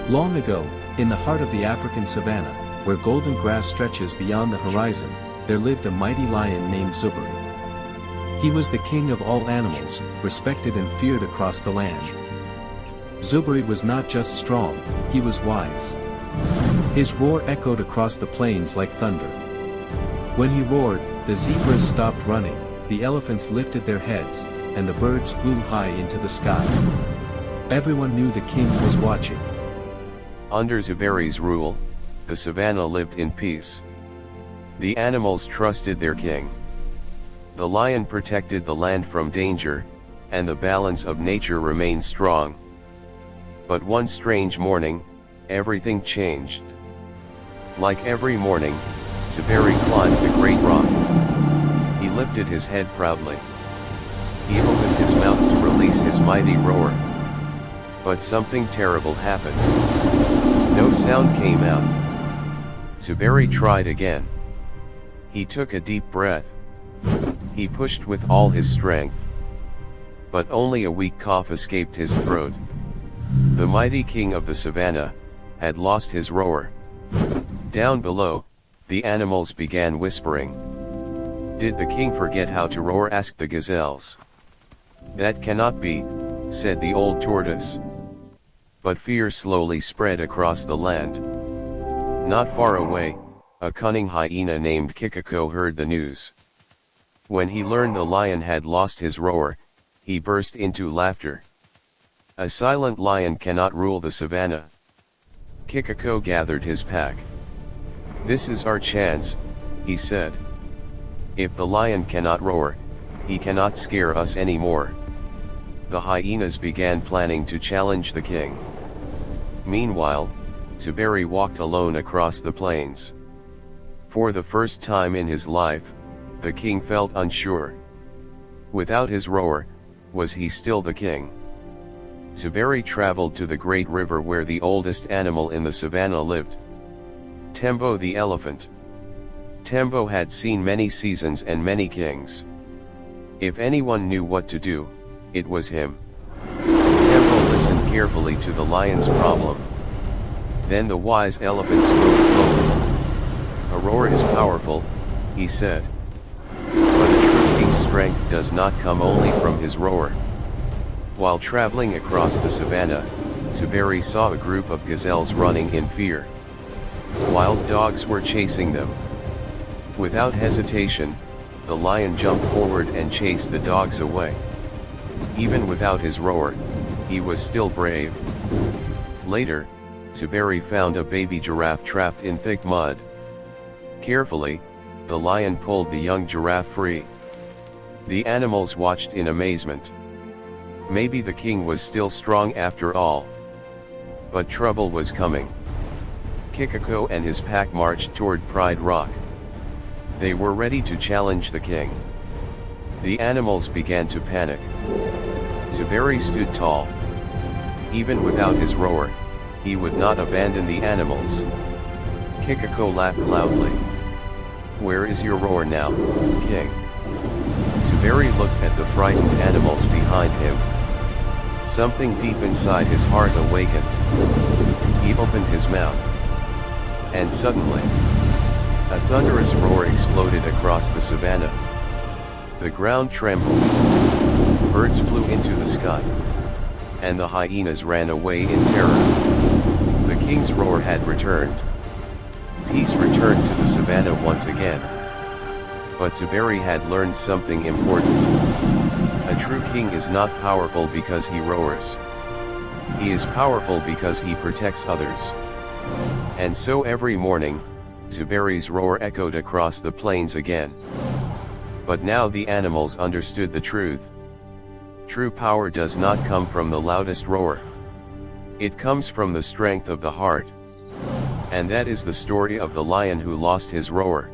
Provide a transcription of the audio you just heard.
Long ago, in the heart of the African savannah, where golden grass stretches beyond the horizon, there lived a mighty lion named Zubri. He was the king of all animals, respected and feared across the land. Zubri was not just strong, he was wise. His roar echoed across the plains like thunder. When he roared, the zebras stopped running, the elephants lifted their heads, and the birds flew high into the sky. Everyone knew the king was watching. Under Zuberi's rule, the savannah lived in peace. The animals trusted their king. The lion protected the land from danger, and the balance of nature remained strong. But one strange morning, everything changed. Like every morning, Zuberi climbed the great rock. He lifted his head proudly. He opened his mouth to release his mighty roar. But something terrible happened. No sound came out. Zuberi tried again. He took a deep breath. He pushed with all his strength. But only a weak cough escaped his throat. The mighty king of the savannah had lost his roar. Down below, the animals began whispering. "Did the king forget how to roar?" asked the gazelles. "That cannot be," said the old tortoise. But fear slowly spread across the land. Not far away, a cunning hyena named Kikako heard the news. When he learned the lion had lost his roar, he burst into laughter. A silent lion cannot rule the savannah. Kikako gathered his pack. "This is our chance," he said. "If the lion cannot roar, he cannot scare us anymore." The hyenas began planning to challenge the king. Meanwhile, Zuberi walked alone across the plains. For the first time in his life, the king felt unsure. Without his roar, was he still the king? Zuberi traveled to the great river where the oldest animal in the savannah lived. Tembo the elephant. Tembo had seen many seasons and many kings. If anyone knew what to do, it was him. Tembo listened carefully to the lion's problem. Then the wise elephant spoke slowly. "A roar is powerful," he said. "But a true king's strength does not come only from his roar." While traveling across the savannah, Zuberi saw a group of gazelles running in fear. Wild dogs were chasing them. Without hesitation, the lion jumped forward and chased the dogs away. Even without his roar, he was still brave. Later, Zuberi found a baby giraffe trapped in thick mud. Carefully, the lion pulled the young giraffe free. The animals watched in amazement. Maybe the king was still strong after all. But trouble was coming. Kikako and his pack marched toward Pride Rock. They were ready to challenge the king. The animals began to panic. Zuberi stood tall. Even without his roar, he would not abandon the animals. Kikako laughed loudly. "Where is your roar now, king?" Zuberi looked at the frightened animals behind him. Something deep inside his heart awakened. He opened his mouth. And suddenly, a thunderous roar exploded across the savannah. The ground trembled. Birds flew into the sky. And the hyenas ran away in terror. The king's roar had returned. Peace returned to the savannah once again. But Zuberi had learned something important. A true king is not powerful because he roars. He is powerful because he protects others. And so every morning, Zuberi's roar echoed across the plains again. But now the animals understood the truth. True power does not come from the loudest roar. It comes from the strength of the heart. And that is the story of the lion who lost his roar.